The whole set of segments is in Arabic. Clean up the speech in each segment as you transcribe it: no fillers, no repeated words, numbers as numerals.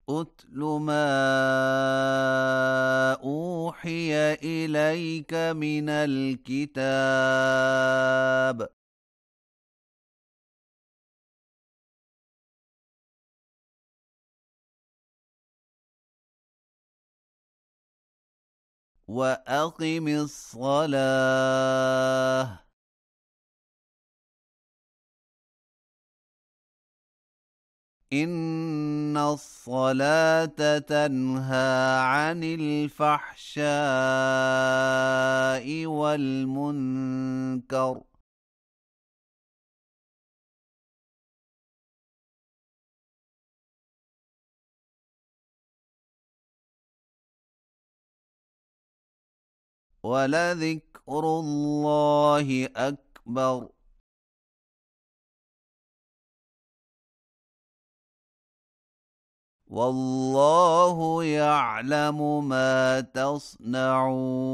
أتل ما أوحي إليك من الكتاب وأقم الصلاة إن الصلاة تنهى عن الفحشاء والمنكر ولذكر الله أكبر والله يعلم ما تصنعون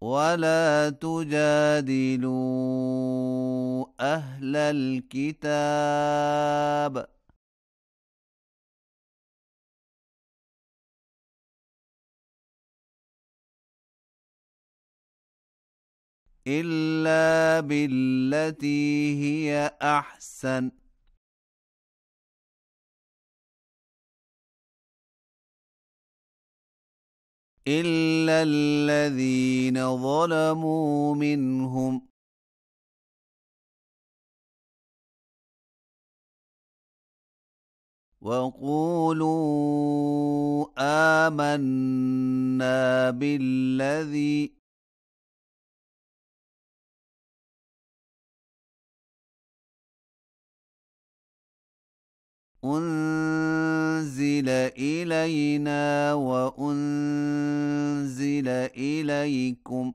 ولا تجادلوا أهل الكتاب إلا بالتي هي أحسن إلا الذين ظلموا منهم وقولوا آمنا بالذي أنزل إلينا وأنزل إليكم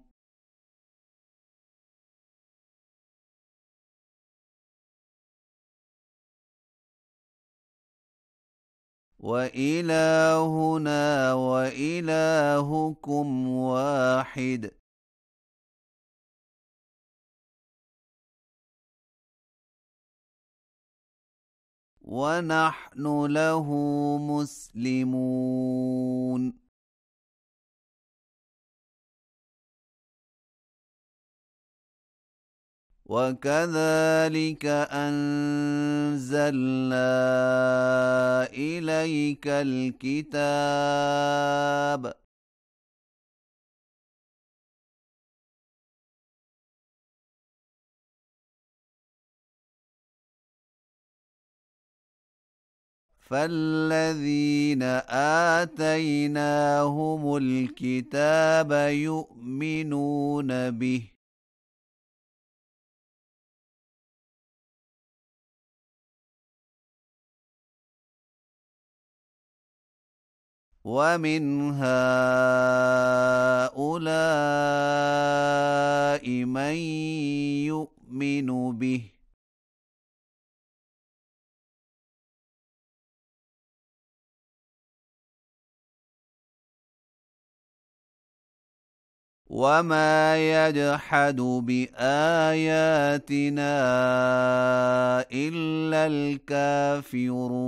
وإلهنا وإلهكم واحد ونحن له مسلمون وكذلك أنزلنا إليك الكتاب فالذين آتيناهم الكتاب يؤمنون به ومن هؤلاء من يؤمن به وما يجحد بآياتنا إلا الكافرون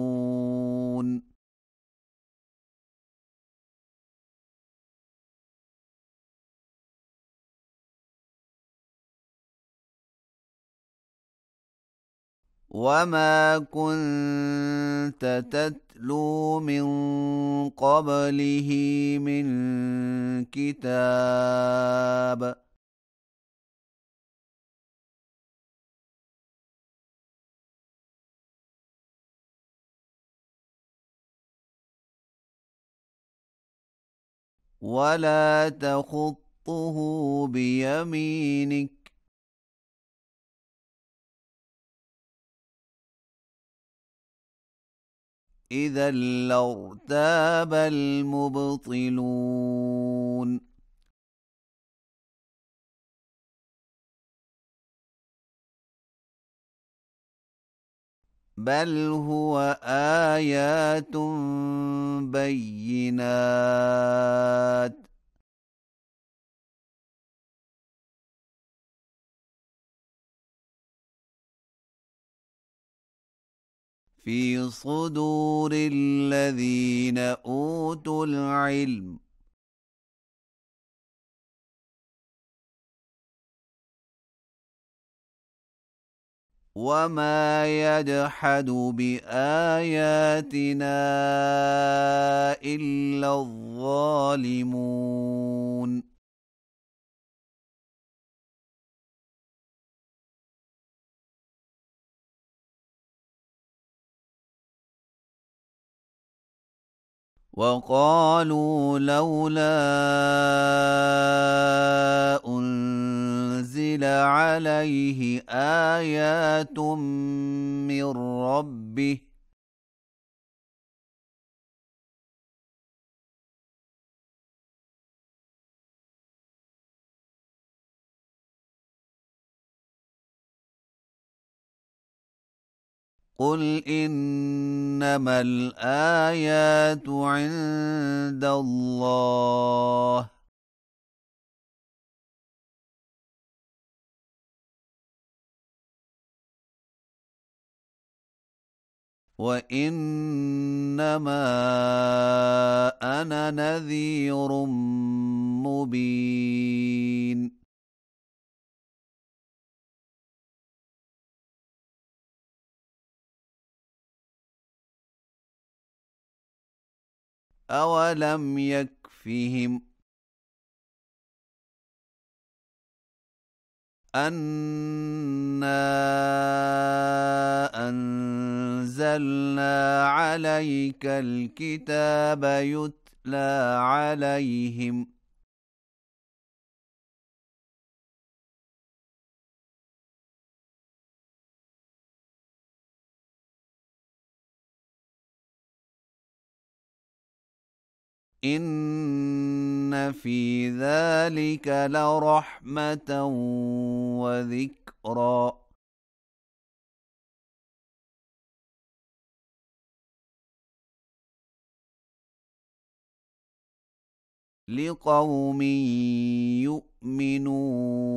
وما كنت تتلو من قبله من كتاب ولا تخطه بيمينك إذا لارتاب المبطلون بل هو آيات بينات في صدور الذين أوتوا العلم وما يجحد بآياتنا إلا الظالمون وقالوا لولا أنزل عليه آيات من ربه قل إنما الآيات عند الله وإنما أنا نذير مبين أولم يكفهم أنا أنزلنا عليك الكتاب يتلى عليهم إن في ذلك لرحمة وذكرى لقوم يؤمنون